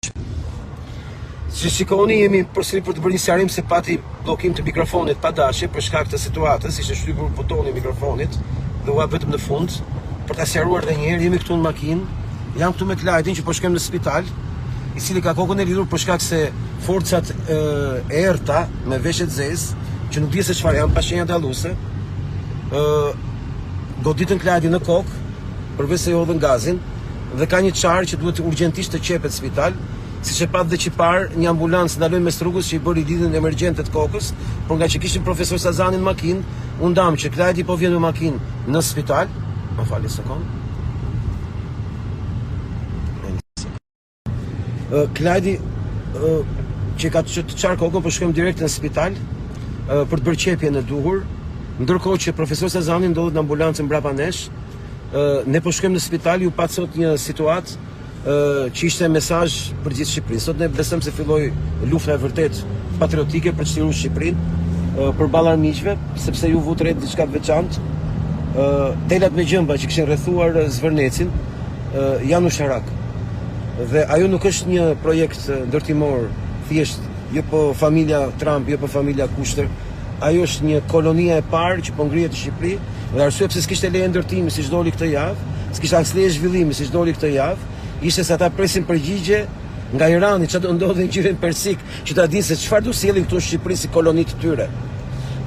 Si shikoni, jemi përsëri për të bërë një sqarim se pati bllokim të mikrofonit pa dashje për shkak të situatës, ishte shtypur butoni i mikrofonit dhe ua vetëm në fund. Për ta sqaruar edhe një herë, jemi këtu në makinë, jam këtu me Klajdin që po shkojmë në spital, i cili ka kokën e lidhur për shkak se forcat e errta me veshje të zezë, që nuk di se çfarë janë, pa shenja dalluese, goditën Klajdin në kokë, përveç se hodhën gazin, dhe ka një çarë që duhet urgjentisht të qepet në spital. Siç e pat dhe që parë, një ambulancë ndaloi mes rrugës që i bëri lidhjen emergjente të kokës, por nga që kishin profesor Sazanin në makinë, u ndam që Klajdi po vjen me makinë në spital. Më falni sekond. Klajdi që ka të çarë kokën, po shkojmë direkt në spital për të bërë qepjen e duhur, ndërkohë që profesor Sazani ndodhet në ambulancën mbrapa nesh. Ne po shkojmë në spital, ju pat sot një situatë që ishte mesazh për gjithë Shqipërinë. Sot ne besojmë se filloi lufta e vërtet patriotike për të shtyrur Shqipërinë përballë armiqve, sepse ju vut re diçka të veçantë. Telat me gjëmba që kishin rrethuar Zvërnecin janë usharak. Dhe ajo nuk është një projekt ndërtimor thjesht, jo po familja Trump, jo po familja Kushter. Ajo është një kolonia e parë që po ngrihet në Shqipëri, dhe arsye pse s'kishte leje ndërtimi siç doli këtë javë, s'kishte as leje zhvillimi siç doli këtë javë, ishte se ata presin përgjigje nga Irani, çfarë do ndodhi në Gjirin Persik, që ta dinë se çfarë do sjellin këtu në Shqipëri si koloni të tyre.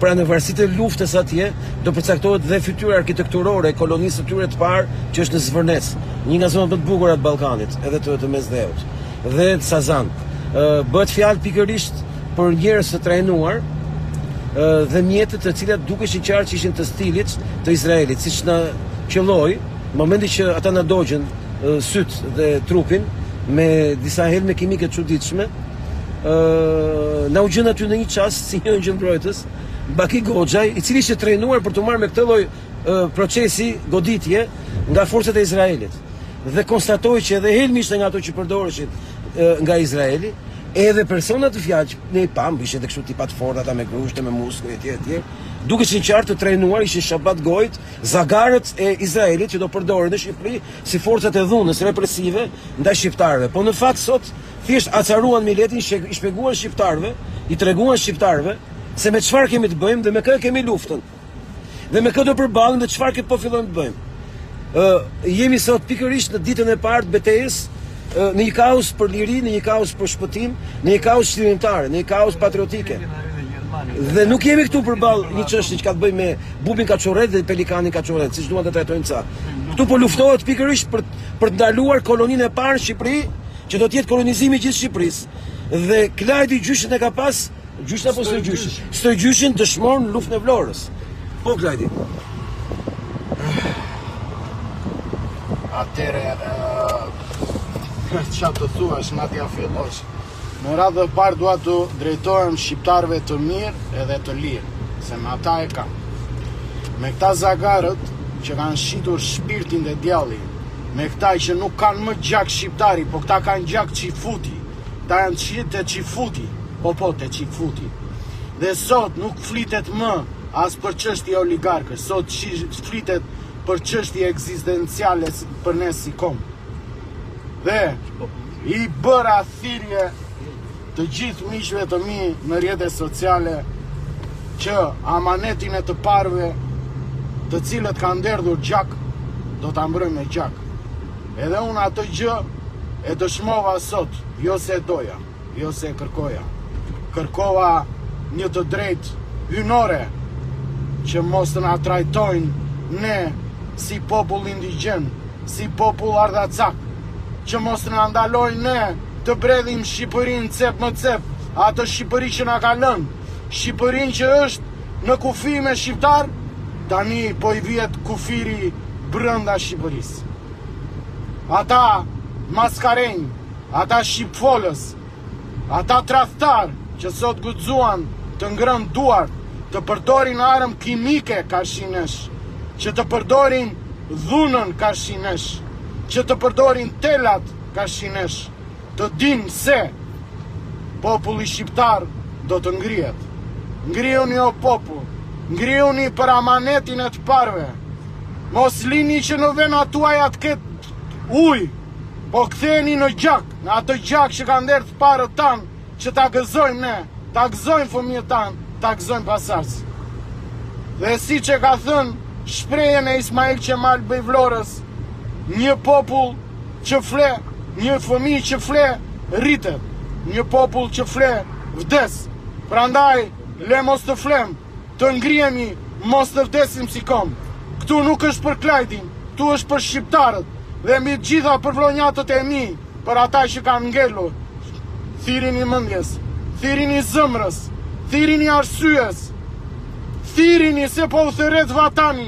Pra në varësi të luftës atje do përcaktohet dhe fytyra arkitekturore e kolonisë së tyre të parë, që është në Zvërnec, një nga zonat më të bukura të Ballkanit, edhe të Mesdheut, dhe Sazan. Bëhet fjalë pikërisht për njerëz të trajnuar dhe mjetët të cilat dukeshin qartë që ishin të stilit të Izraelit, siç na qelloi momenti që ata na dogjën syt dhe trupin me disa helme kimike të çuditshme. Na u gjën aty në një çast si një gjendrojtës, Baki Goxhaj, i cili ishte trajnuar për të marrë me këtë lloj procesi goditje nga forcat e Izraelit. Dhe konstatoi që edhe helmi ishte nga ato që përdoreshin nga Izraeli, edhe persona të fjalë, ne i pam, ishin edhe kështu tipa të fortë ata me grushte, me muskuj etj. Dukeshin qartë të trajnuar, ishin shabat gojt, zagarët e Izraelit që do përdoren në Shqipëri si forcat e dhunës represive ndaj shqiptarëve. Po në fakt sot thjesht acaruan miletin, i shpjeguan shqiptarëve, i treguan shqiptarëve se me çfarë kemi të bëjmë dhe me kë kemi luftën. Dhe me kë do përballem dhe çfarë po fillojmë të bëjmë. Jemi sot pikërisht në ditën e parë të betejës, në një kaos për liri, në një kaos për shpëtim, në një kaos shtirimtare, në një kaos patriotike. Dhe nuk jemi këtu përballë një çështje që ka të bëjë me bubin kaçorret dhe pelikanin kaçorret, siç duan të trajtojnë ca. Këtu po luftohet pikërisht për të ndaluar koloninë e parë në Shqipëri, që do të jetë kolonizimi i gjithë Shqipërisë. Dhe Klajdi gjyshin e ka pas, gjyshin apo s'e gjyshin? S'e gjyshin dëshmon në luftën e Vlorës. Po Klajdi. Atëre çfarë të thuash, natja fillosh. Në radhë e parë dua të drejtohem shqiptarëve të mirë edhe të lirë, se me ata e kam. Me këta zagarët që kanë shitur shpirtin dhe djallin, me këta që nuk kanë më gjak shqiptari, po këta kanë gjak qifuti, ta janë qitë të qifuti, po të qifuti. Dhe sot nuk flitet më as për çështje oligarkës, sot flitet për çështje ekzistenciale për ne si kom. Dhe i bëra thirrje të gjithë miqve të mi në rrjetet sociale që amanetin e të parëve të cilët kanë derdhur gjak do ta mbrojmë me gjak. Edhe unë atë gjë e dëshmova sot, jo se doja, jo se kërkoja. Kërkova një të drejtë hynore që mos të na trajtojnë ne si popull indigjen, si popull ardhacak, që mos të na ndalojnë ne të bredhim Shqipërinë cep më cep, atë Shqipëri që na ka lënë, Shqipërinë që është në kufi me shqiptar, tani po i vjet kufiri brenda Shqipërisë. Ata maskarenj, ata shqipfolës, ata tradhtar që sot guxuan të ngrënë duart, të përdorin armë kimike karshinesh, që të përdorin dhunën karshinesh, që të përdorin telat karshinesh, të dinë se populli shqiptar do të ngrihet. Ngrihuni o popull, ngrihuni për amanetin e të parëve. Mos lini që në vena tuaja të ketë ujë, po ktheheni në gjak, në atë gjak që ka ndërth parët tanë, që ta gëzojmë ne, ta gëzojmë fëmijët tanë, ta gëzojmë pasardhës. Dhe si që ka thënë shprehjen e Ismail Qemal Bejvlorës, një popull që fle, një fëmijë që fle, rritet, një popull që fle, vdes. Prandaj, le mos të flem, të ngrihemi, mos të vdesim si kom. Këtu nuk është për Klajtin, këtu është për shqiptarët, dhe mbi të gjitha për vlonjatët e mi, për ata që kanë ngelur. Thirin i mendjes, thirin i zëmrës, thirin i arsyes, thirin i se po u theret vatani,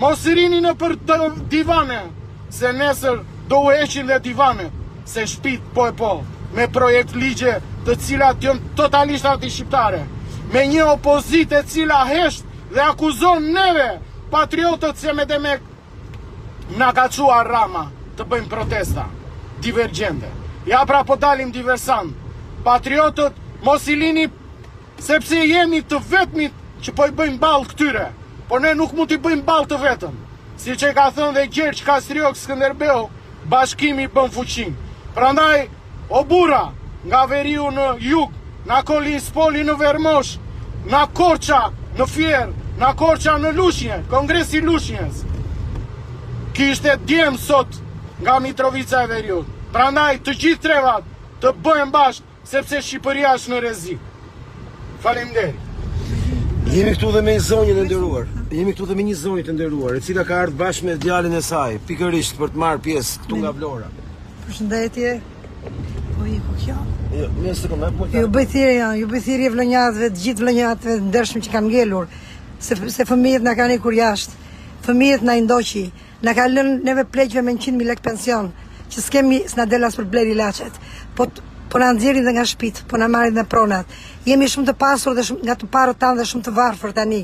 mos rini në për divane, se nesër do u heqin dhe divane, se shpit po e po, me projekt ligje të cilat janë totalisht anti-shqiptare, me një opozite cila hesht dhe akuzon neve, patriotët se me demek na ka quar Rama të bëjmë protesta divergjente. Ja pra po dalim diversant. Patriotët mos i lini sepse jemi të vetmit që po i bëjmë ballë këtyre. Por ne nuk mund t'i bëjmë ballë të vetëm. Si që ka thënë dhe Gjergj Kastriok Skënderbeu, bashkimi bën fuqin. Prandaj, o burra, nga Veriu në jug, nga Kolinspoli në Vermosh, nga Korça në Fier, nga Korça në Lushnjë, Kongresi Lushnjës. Kishte djem sot nga Mitrovica e Veriut. Prandaj të gjithë trevat të bëhen bashkë, sepse Shqipëria është në rrezik. Faleminderit. Jemi këtu dhe me një zonjë të nderuar. Jemi këtu dhe me një zonjë të nderuar, e cila ka ardhur bashkë me djalin e saj, pikërisht për të marrë pjesë këtu nga Vlora. Përshëndetje. Po i ku kjo? Jo, një sekondë, po. Ju bëj thirrje vlonjatëve, të gjithë vlonjatëve të ndershëm që kanë ngelur, se fëmijët na kanë ikur jashtë. Fëmijët na i ndoqi, na ka lënë neve pleqve me 100.000 lekë pension, që s'kemi s'na del as për bler ilaçet. Po na nxjerrin dhe nga shtëpit, po na marrin dhe pronat. Jemi shumë të pasur dhe nga të parët tanë dhe shumë të varfër tani.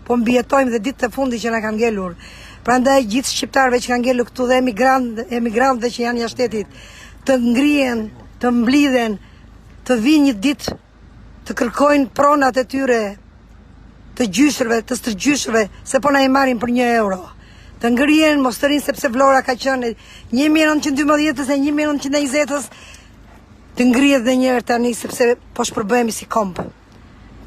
Po mbijetojmë dhe ditët e fundit që na kanë ngelur. Prandaj gjithë shqiptarëve që kanë ngelur këtu dhe emigrantëve që janë jashtë shtetit, të ngrihen, të mblidhen, të vinë një ditë të kërkojnë pronat e tyre, të gjyshërve, të stërgjyshërve, se po na i marrin për 1 euro. Të ngrihen, mos të rinë sepse Vlora ka qenë 1912-ës e 1920-ës, të ngrihet dhe njëherë tani sepse po shpërbëhemi si komp.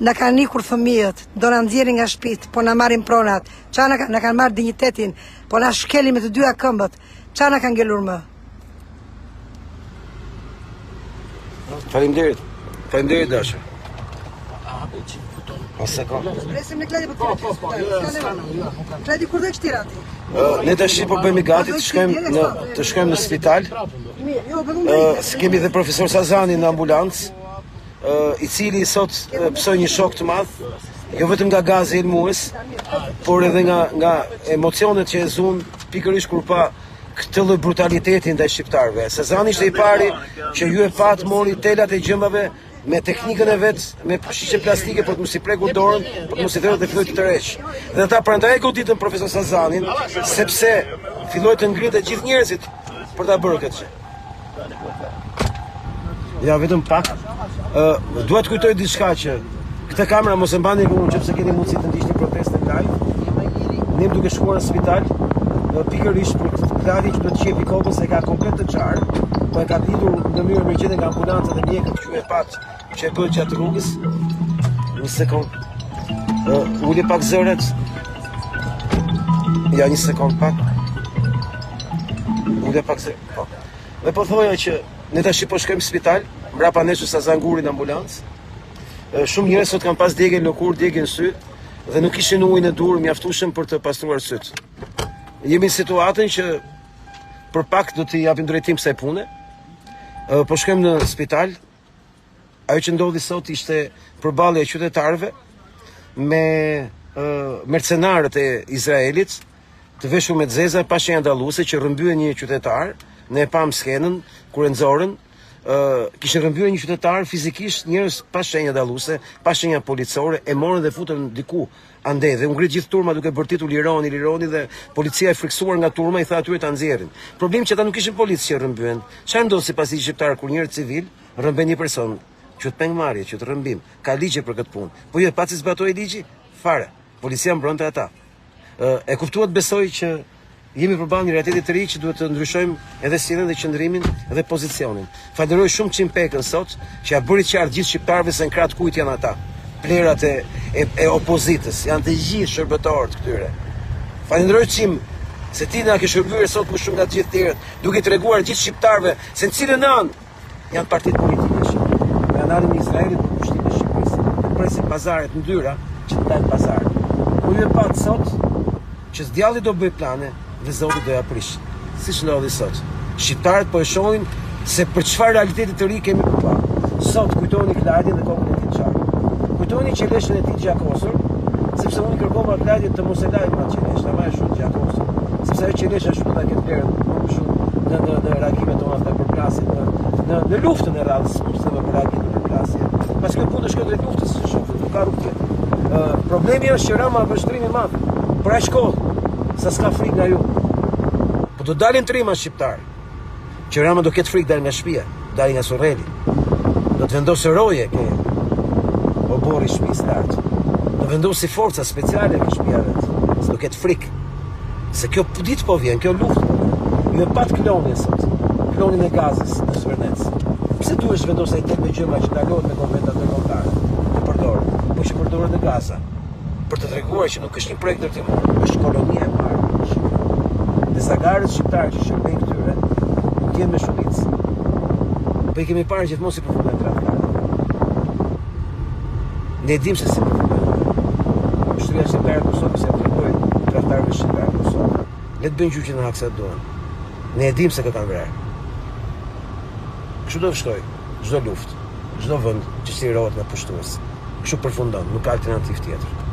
Na kanë ikur fëmijët, do na nxjerrin nga shtëpit, po na marrin pronat. Ça na kanë marrë dinjitetin, po na shkelin me të dyja këmbët. Ça na kanë ngelur më? Faleminderit. Faleminderit dashur. A sekond. Presim në Kladi për të. Kladi kur do të shtirati? Ne tash po bëhemi gati të shkojmë në spital. Kemi dhe profesor Sazani në ambulancë, i cili sot psoi një shok të madh, jo vetëm nga gazi ilmues, por edhe nga emocionet që e zun pikërisht kur pa këtë lloj brutaliteti ndaj shqiptarëve. Sazani ishte i pari që ju e pat mori telat e gjëmbave me teknikën e vet, me shishe plastike për të mos i prekur dorën, për të mos i dhënë të filloj të tërheq. Dhe ata prandaj e goditën profesor Sazanin, sepse filloi të ngritet gjithë njerëzit për ta bërë këtë gjë. Ja, vetëm pak. Dua të kujtoj diçka që këtë kamera mos e mbani kur nëse keni mundësi të ndiqni protestën live. Ne duke shkuar në spital, pikërisht për Kladi që do të qepi kokën se ka komplet të qarë, po e ka lidhur në mënyrë emergjente nga ambulanca dhe mjekët që e pat që e bëhet gjatë rrugës. Një sekond. Uli pak zëret. Ja, një sekond pak. Uli pak zëret. Po. Dhe po thoja që ne tash po shkojmë në spital, mbrapa nesh Sazan Guri në ambulancë. Shumë njerëz sot kanë pas djegje në lëkurë, djegje në sy dhe nuk kishin ujë në dur mjaftueshëm për të pastruar syt. Jemi në situatën që për pak do t'i japim drejtim kësaj pune. Po shkojmë në spital. Ajo që ndodhi sot ishte përballje e qytetarëve me mercenarët e Izraelit, të veshur me zeza pa shenja dalluese që rrëmbyen një qytetar. Ne e pam skenën kur e nxorën. Kishin rrëmbyer një qytetar fizikisht, njerëz pa shenja dalluese, pa shenja policore, e morën dhe futën diku ande dhe u ngrit gjithë turma duke bërtitur lironi dhe policia e friksuar nga turma i tha atyre ta nxjerrin. Problemi që ata nuk kishin policë që rrëmbyen. Çfarë ndodh sipas ligjit shqiptar kur një civil rrëmben një person? Që të pengmarrje, që të rrëmbim. Ka ligje për këtë punë. Po jo, paci zbatoi ligji? Fare. Policia mbronte ata. E kuptuat besoj që jemi përballë një realiteti të ri që duhet të ndryshojmë edhe sjelljen dhe qëndrimin dhe pozicionin. Falenderoj shumë Çim Pekën sot që ja bëri qartë gjithë shqiptarëve se në krah kujt janë ata. Plerat e opozitës, janë të gjithë shërbëtorët këtyre. Falenderoj Çim se ti na ke shërbyer sot më shumë nga të gjithë tjerët, duke treguar gjithë shqiptarëve se në cilën anë janë partitë politike shqiptare. Me anën e Izraelit për pushtimin e Shqipërisë, presin pazaret në dyra që të dalë pazar. Unë e pat sot që djalli do bëj plane dhe Zoti do ja prish. Siç ndodhi sot. Shqiptarët po e shohin se për çfarë realiteti të ri kemi përpara. Sot kujtoni Kladin dhe kokën e tij të qartë. Kujtoni qeleshën e tij gjakosur, sepse unë kërkova Kladin të mos e lajë më qelesh, ta marrë shumë gjakosur. Sepse ajo qelesha shumë ta ketë vlerë më shumë në reagimet tona të përplasjes, në luftën e radhës, sepse në reagimet e përplasjes. Pas kjo punë shkoi drejt luftës, shoku, nuk ka rrugë tjetër. Problemi është që Rama është shtrim i madh. Për aq kohë sa s'ka frikë nga ju. Po do dalin trima shqiptar. Që Rama do ketë frikë dal nga shtëpia, dal nga Sorreli. Do të vendosë roje ke oborri shtëpisë lart. Do vendosi forca speciale ke shtëpia vet. Se do ketë frikë. Se kjo ditë po vjen, kjo luftë. Ju e pat klonin sot. Klonin e gazës në Zvernec. Pse duhesh vendosë ai tek me gjëma që ndalohet me konventat ndërkombëtare? Të përdor. Po që përdoret në Gaza. Për të treguar që nuk është një projekt ndërtimor, është kolonia e parë. Dhe zagarët shqiptarë që shërbejnë këtyre nuk jenë me shumicë. Po i kemi parë gjithmonë si përfundojnë tradhtarët. Ne dim se si përfundojnë. Ushtria shqiptare e Kosovës ja tregoi tradhtarëve shqiptarë të Kosovës. Le të bëjnë gjyqin e haksa të duan. Ne e dim se kanë vrarë. Kështu do vështoj çdo luftë, çdo vend që shtirohet nga pushtues. Kështu përfundon, nuk ka alternativë tjetër.